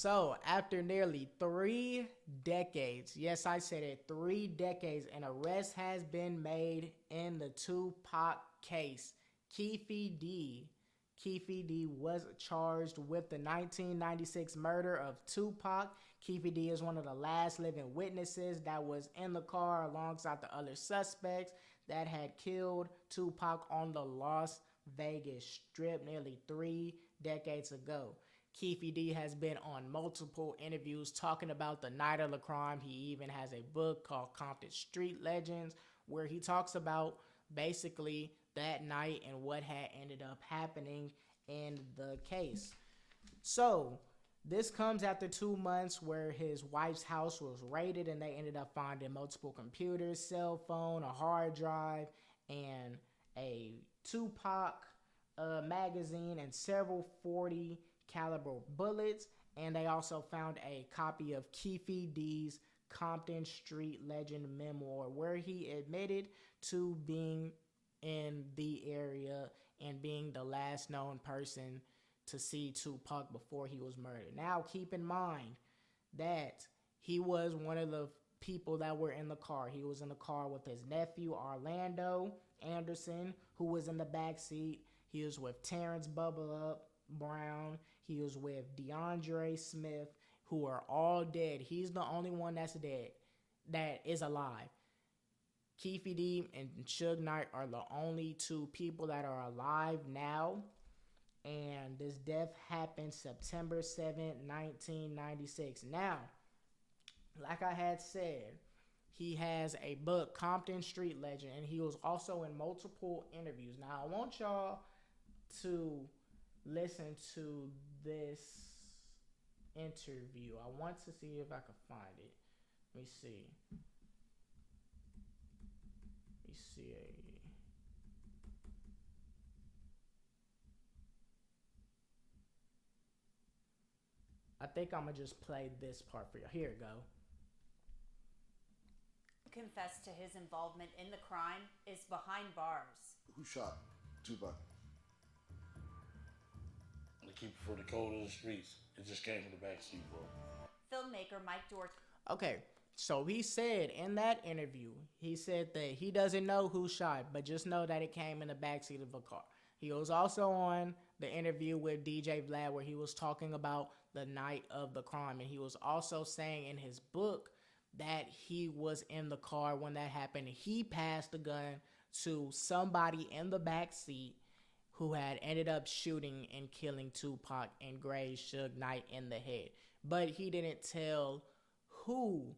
So, after nearly 3 decades, yes, I said it, 3 decades, an arrest has been made in the Tupac case. Keefe D. Keefe D was charged with the 1996 murder of Tupac. Keefe D is one of the last living witnesses that was in the car alongside the other suspects that had killed Tupac on the Las Vegas Strip nearly 3 decades ago. Keefe D has been on multiple interviews talking about the night of the crime. He even has a book called Compton Street Legends where he talks about basically that night and what had ended up happening in the case. So, this comes after 2 months where his wife's house was raided and they ended up finding multiple computers, cell phone, a hard drive, and a Tupac magazine and several 40 caliber bullets. And they also found a copy of Keefe D's Compton Street Legend memoir where he admitted to being in the area and being the last known person to see Tupac before he was murdered. Now, keep in mind that he was one of the people that were in the car. He was in the car with his nephew, Orlando Anderson, who was in the back seat. He was with Terrence Bubble Up Brown. He was with DeAndre Smith, who are all dead. He's the only one that's dead, that is alive. Keefe D and Suge Knight are the only two people that are alive now. And this death happened September 7th, 1996. Now, like I had said, he has a book, Compton Street Legend, and he was also in multiple interviews. Now, I want y'all to listen to this interview. I want to see if I can find it. Let me see. I think I'm going to just play this part for you. Here we go. Confessed to his involvement in the crime is behind bars. Who shot Tupac? The keeper for the code in the streets. It just came in the backseat, bro. Filmmaker Mike Dortch. Okay, so he said in that interview, he said that he doesn't know who shot, but just know that it came in the backseat of a car. He was also on the interview with DJ Vlad where he was talking about the night of the crime, and he was also saying in his book that he was in the car when that happened. He passed the gun to somebody in the back seat who had ended up shooting and killing Tupac and grazed Suge Knight in the head. But he didn't tell who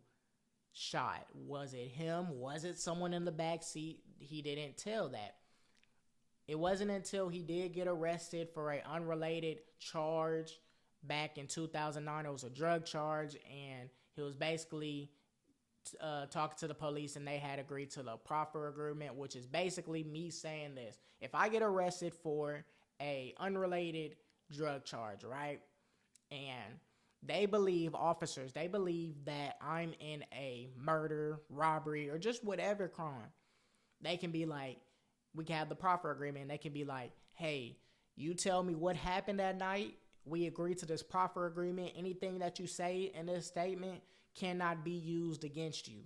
shot. Was it him? Was it someone in the back seat? He didn't tell that. It wasn't until he did get arrested for an unrelated charge back in 2009. It was a drug charge, and he was basically talking to the police, and they had agreed to the proffer agreement, which is basically me saying this. If I get arrested for a unrelated drug charge, right, and they believe, officers, they believe that I'm in a murder, robbery, or just whatever crime, they can be like, we can have the proffer agreement, and they can be like, hey, you tell me what happened that night, we agree to this proffer agreement, anything that you say in this statement cannot be used against you.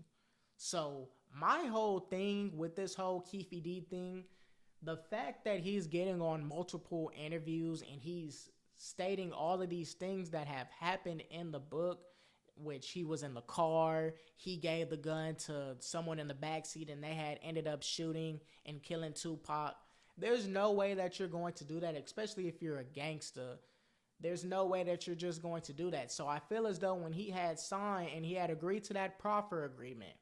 So my whole thing with this whole Keefe D thing, the fact that he's getting on multiple interviews and he's stating all of these things that have happened in the book, which he was in the car, he gave the gun to someone in the backseat, and they had ended up shooting and killing Tupac. There's no way that you're going to do that, especially if you're a gangster. There's no way that you're just going to do that. So I feel as though when he had signed and he had agreed to that proffer agreement,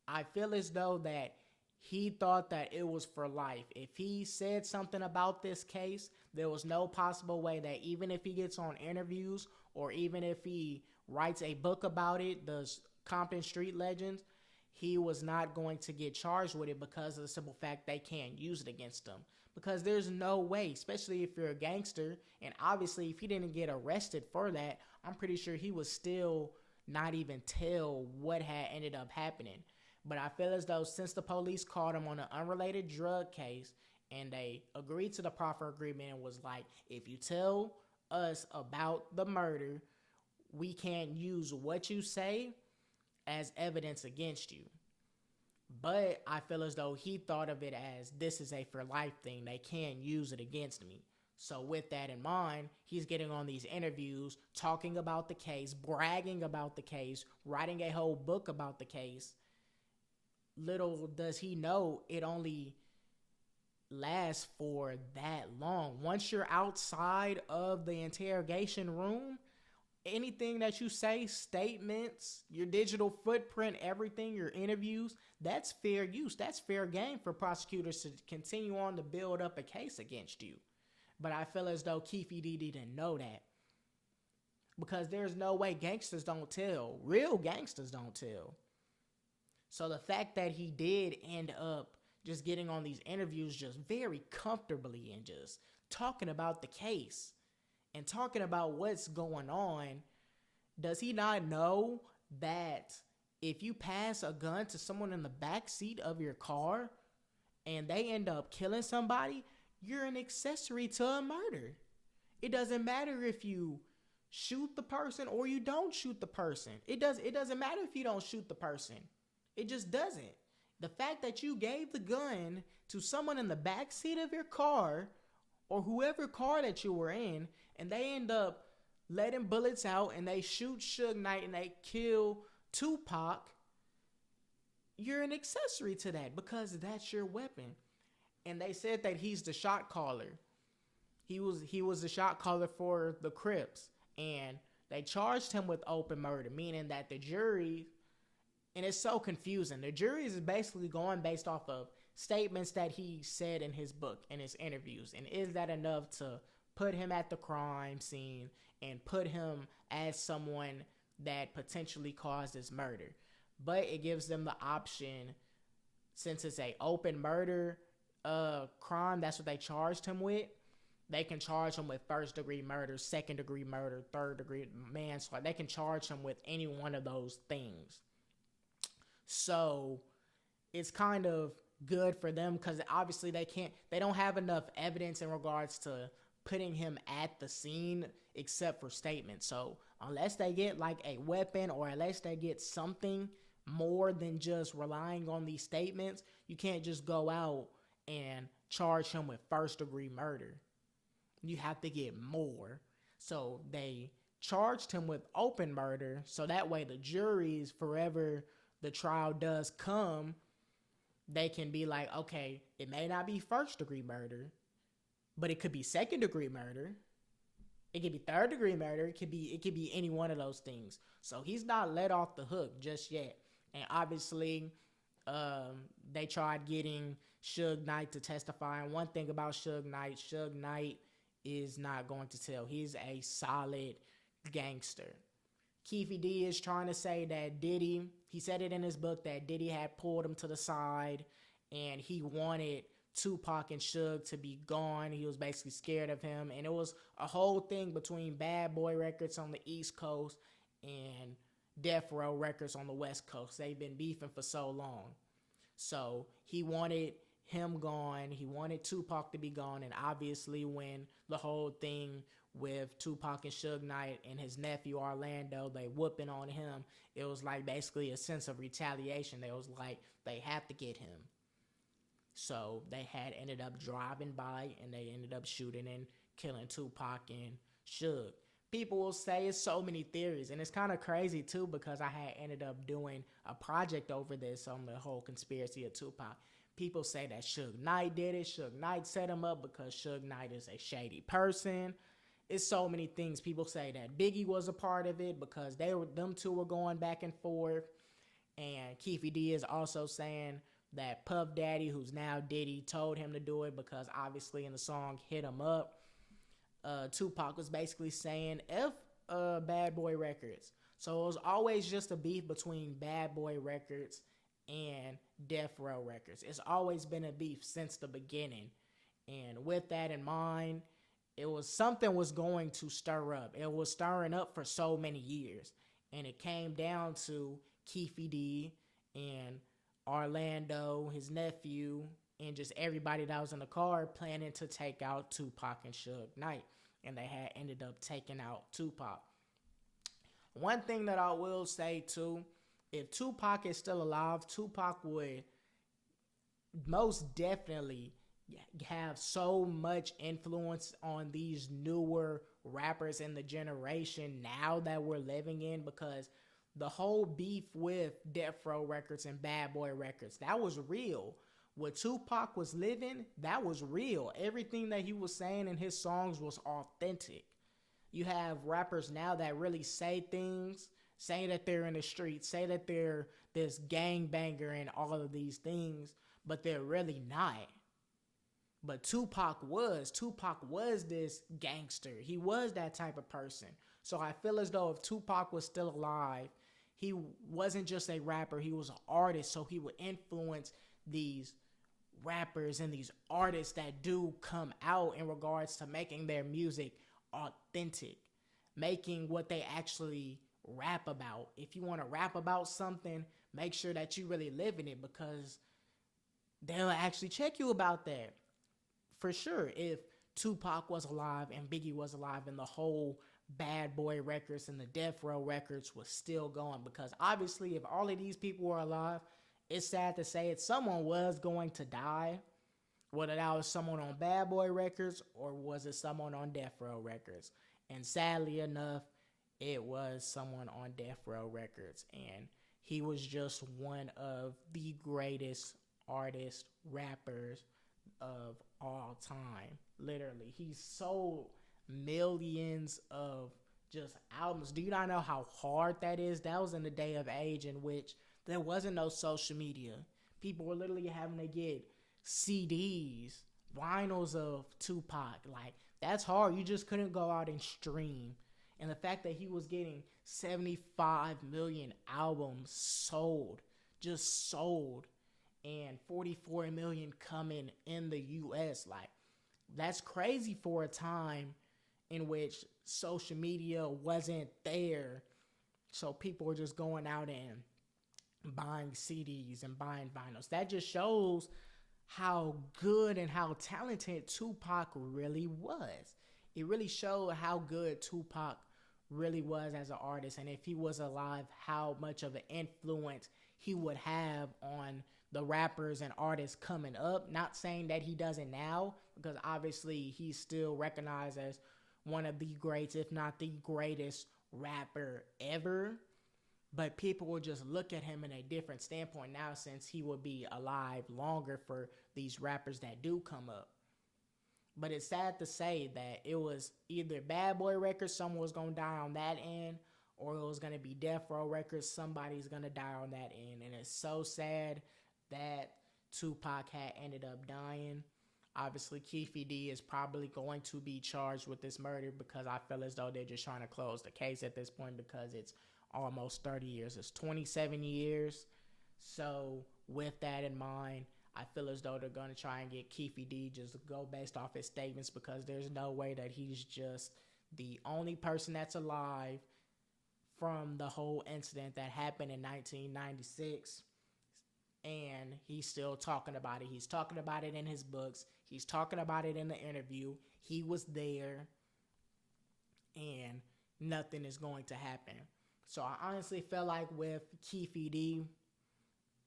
I feel as though that he thought that it was for life. If he said something about this case, there was no possible way that even if he gets on interviews or even if he writes a book about it, the Compton Street Legends, he was not going to get charged with it because of the simple fact they can't use it against him. Because there's no way, especially if you're a gangster, and obviously if he didn't get arrested for that, I'm pretty sure he would still not even tell what had ended up happening. But I feel as though since the police caught him on an unrelated drug case and they agreed to the proffer agreement and was like, if you tell us about the murder, we can't use what you say as evidence against you. But I feel as though he thought of it as this is a for life thing. They can't use it against me. So with that in mind, he's getting on these interviews, talking about the case, bragging about the case, writing a whole book about the case. Little does he know it only lasts for that long. Once you're outside of the interrogation room, anything that you say, statements, your digital footprint, everything, your interviews, that's fair use. That's fair game for prosecutors to continue on to build up a case against you. But I feel as though Keefe D didn't know that. Because there's no way gangsters don't tell. Real gangsters don't tell. So the fact that he did end up just getting on these interviews just very comfortably and just talking about the case and talking about what's going on, does he not know that if you pass a gun to someone in the back seat of your car and they end up killing somebody, you're an accessory to a murder? It doesn't matter if you shoot the person or you don't shoot the person. It doesn't matter if you don't shoot the person. It just doesn't. The fact that you gave the gun to someone in the back seat of your car or whoever car that you were in, and they end up letting bullets out and they shoot Suge Knight and they kill Tupac, you're an accessory to that because that's your weapon. And they said that he's the shot caller. He was the shot caller for the Crips. And they charged him with open murder, meaning that the jury, and it's so confusing, the jury is basically going based off of statements that he said in his book, in his interviews. And is that enough to put him at the crime scene and put him as someone that potentially caused this murder? But it gives them the option, since it's a open murder crime, that's what they charged him with. They can charge him with first degree murder, second degree murder, third degree manslaughter. They can charge him with any one of those things. So it's kind of good for them because obviously they don't have enough evidence in regards to putting him at the scene except for statements. So unless they get like a weapon or unless they get something more than just relying on these statements, you can't just go out and charge him with first degree murder. You have to get more. So they charged him with open murder, so that way the juries, forever the trial does come, they can be like, okay, it may not be first degree murder, but it could be second degree murder. It could be third degree murder. It could be any one of those things. So he's not let off the hook just yet. And obviously, they tried getting Suge Knight to testify. And one thing about Suge Knight is not going to tell. He's a solid gangster. Keefe D is trying to say that Diddy, he said it in his book that Diddy had pulled him to the side and he wanted Tupac and Suge to be gone. He was basically scared of him. And it was a whole thing between Bad Boy Records on the East Coast and Death Row Records on the West Coast. They've been beefing for so long. So he wanted him gone. He wanted Tupac to be gone. And obviously when the whole thing with Tupac and Suge Knight and his nephew Orlando, they whooping on him, it was like basically a sense of retaliation. They was like, they have to get him. So they had ended up driving by and they ended up shooting and killing Tupac and Suge. People will say it's so many theories, and it's kind of crazy too because I had ended up doing a project over this on the whole conspiracy of Tupac. People say that Suge Knight did it. Suge Knight set him up because Suge Knight is a shady person. It's so many things. People say that Biggie was a part of it because them two were going back and forth. And Keefe D is also saying that Puff Daddy, who's now Diddy, told him to do it because obviously in the song Hit 'Em Up, Tupac was basically saying F Bad Boy Records. So it was always just a beef between Bad Boy Records and Death Row Records. It's always been a beef since the beginning. And with that in mind, it was something was going to stir up. It was stirring up for so many years. And it came down to Keefe D and Orlando, his nephew, and just everybody that was in the car planning to take out Tupac and Suge Knight. And they had ended up taking out Tupac. One thing that I will say too, if Tupac is still alive, Tupac would most definitely have so much influence on these newer rappers in the generation now that we're living in, because the whole beef with Death Row Records and Bad Boy Records, that was real. What Tupac was living, that was real. Everything that he was saying in his songs was authentic. You have rappers now that really say things, say that they're in the streets, say that they're this gangbanger and all of these things, but they're really not. But Tupac was this gangster. He was that type of person. So I feel as though if Tupac was still alive, he wasn't just a rapper, he was an artist. So he would influence these rappers and these artists that do come out in regards to making their music authentic, making what they actually rap about. If you want to rap about something, make sure that you really live in it, because they'll actually check you about that. For sure, if Tupac was alive and Biggie was alive and the whole Bad Boy Records and the Death Row Records was still going, because obviously if all of these people were alive, it's sad to say it, someone was going to die, whether that was someone on Bad Boy Records or was it someone on Death Row Records. And sadly enough, it was someone on Death Row Records, and he was just one of the greatest artists, rappers of all time. Literally, he sold millions of just albums. Do you not know how hard that is? That was in the day of age in which there wasn't no social media. People were literally having to get CDs, vinyls of Tupac. Like, that's hard. You just couldn't go out and stream. And the fact that he was getting 75 million albums sold, just sold, and 44 million coming in the US, like, that's crazy for a time in which social media wasn't there. So people were just going out and buying CDs and buying vinyls. That just shows how good and how talented Tupac really was. It really showed how good Tupac really was as an artist, and if he was alive, how much of an influence he would have on the rappers and artists coming up. Not saying that he doesn't now, because obviously he's still recognized as one of the greats, if not the greatest rapper ever. But people will just look at him in a different standpoint now, since he will be alive longer for these rappers that do come up. But it's sad to say that it was either Bad Boy Records, someone was going to die on that end, or it was going to be Death Row Records, somebody's going to die on that end. And it's so sad that Tupac had ended up dying. Obviously, Keefe D is probably going to be charged with this murder, because I feel as though they're just trying to close the case at this point, because it's almost 30 years. It's 27 years. So with that in mind, I feel as though they're going to try and get Keefe D just to go based off his statements, because there's no way that he's just the only person that's alive from the whole incident that happened in 1996. And he's still talking about it. He's talking about it in his books. He's talking about it in the interview. He was there, and nothing is going to happen. So I honestly feel like with Keefe D,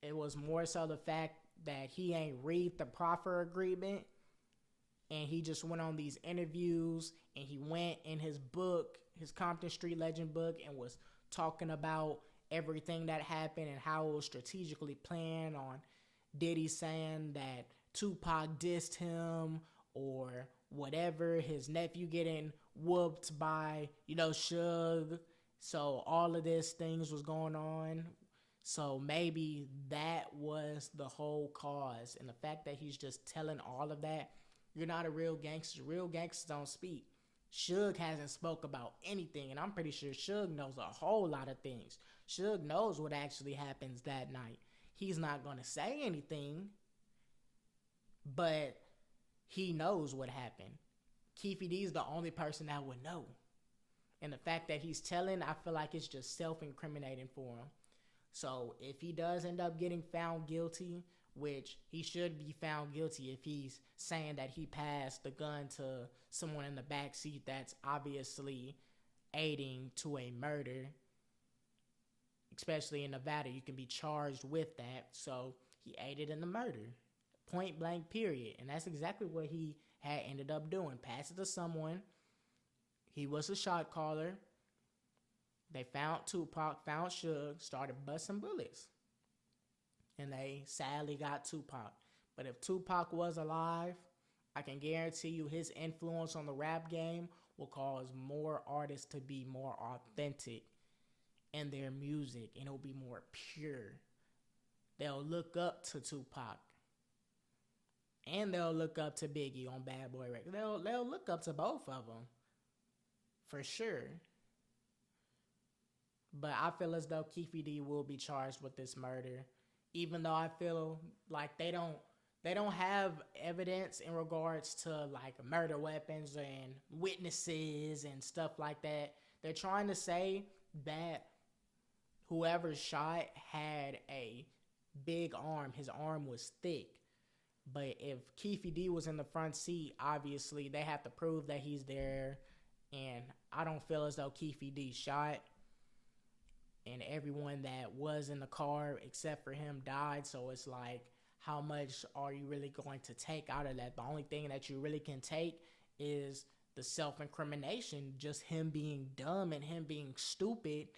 it was more so the fact that he ain't read the proffer agreement, and he just went on these interviews, and he went in his book, his Compton Street Legend book, and was talking about everything that happened and how it was strategically planned, on Diddy saying that Tupac dissed him or whatever, his nephew getting whooped by, Suge. So all of this things was going on. So maybe that was the whole cause. And the fact that he's just telling all of that, you're not a real gangster. Real gangsters don't speak. Suge hasn't spoke about anything, and I'm pretty sure Suge knows a whole lot of things. Suge knows what actually happens that night. He's not going to say anything, but he knows what happened. Keefe D is the only person that would know. And the fact that he's telling, I feel like it's just self-incriminating for him. So if he does end up getting found guilty, which he should be found guilty if he's saying that he passed the gun to someone in the back seat that's obviously aiding to a murder, especially in Nevada, you can be charged with that. So he aided in the murder, point blank, period. And that's exactly what he had ended up doing. Passed it to someone. He was a shot caller. They found Tupac, found Suge, started busting bullets. And they sadly got Tupac. But if Tupac was alive, I can guarantee you his influence on the rap game will cause more artists to be more authentic in their music, and it'll be more pure. They'll look up to Tupac, and they'll look up to Biggie on Bad Boy Records. They'll look up to both of them, for sure. But I feel as though Keefe D will be charged with this murder, even though I feel like they don't have evidence in regards to like murder weapons and witnesses and stuff like that. They're trying to say that whoever shot had a big arm. His arm was thick. But if Keefe D was in the front seat, obviously they have to prove that he's there. And I don't feel as though Keefe D shot. And everyone that was in the car except for him died. So it's like, how much are you really going to take out of that? The only thing that you really can take is the self-incrimination, just him being dumb and him being stupid,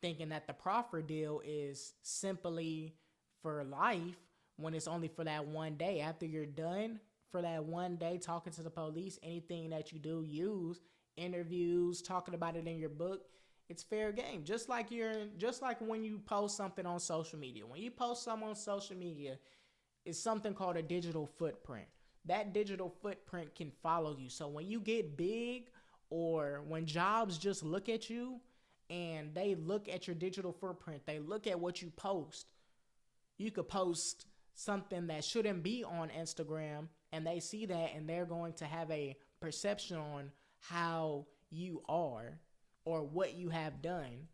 thinking that the proffer deal is simply for life when it's only for that one day. After you're done for that one day talking to the police, anything that you do, use interviews, talking about it in your book, it's fair game. Just like when you post something on social media. When you post something on social media, it's something called a digital footprint. That digital footprint can follow you. So when you get big, or when jobs just look at you and they look at your digital footprint, they look at what you post. You could post something that shouldn't be on Instagram, and they see that, and they're going to have a perception on how you are or what you have done.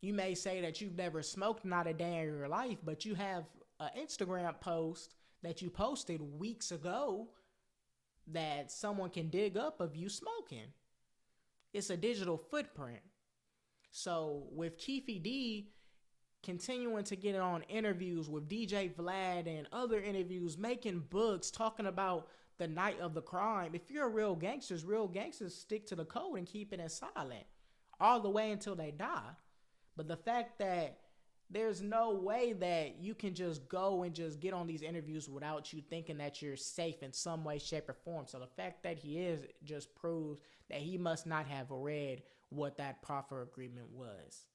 You may say that you've never smoked not a day in your life, but you have an Instagram post that you posted weeks ago that someone can dig up of you smoking. It's a digital footprint. So with Keefe D continuing to get on interviews with DJ Vlad and other interviews, making books, talking about the night of the crime, if you're real gangsters stick to the code and keep it silent all the way until they die. But the fact that there's no way that you can just go and just get on these interviews without you thinking that you're safe in some way, shape, or form. So the fact that he is just proves that he must not have read what that proffer agreement was.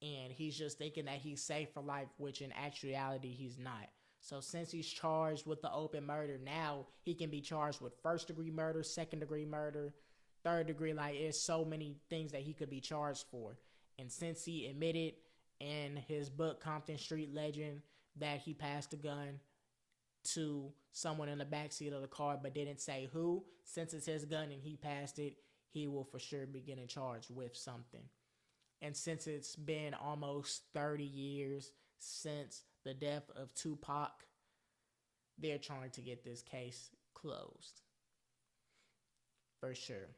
And he's just thinking that he's safe for life, which in actuality he's not. So since he's charged with the open murder, now he can be charged with first-degree murder, second-degree murder, third-degree. Like, there's so many things that he could be charged for. And since he admitted in his book, Compton Street Legend, that he passed a gun to someone in the backseat of the car but didn't say who, since it's his gun and he passed it, he will for sure be getting charged with something. And since it's been almost 30 years since the death of Tupac, they're trying to get this case closed. For sure.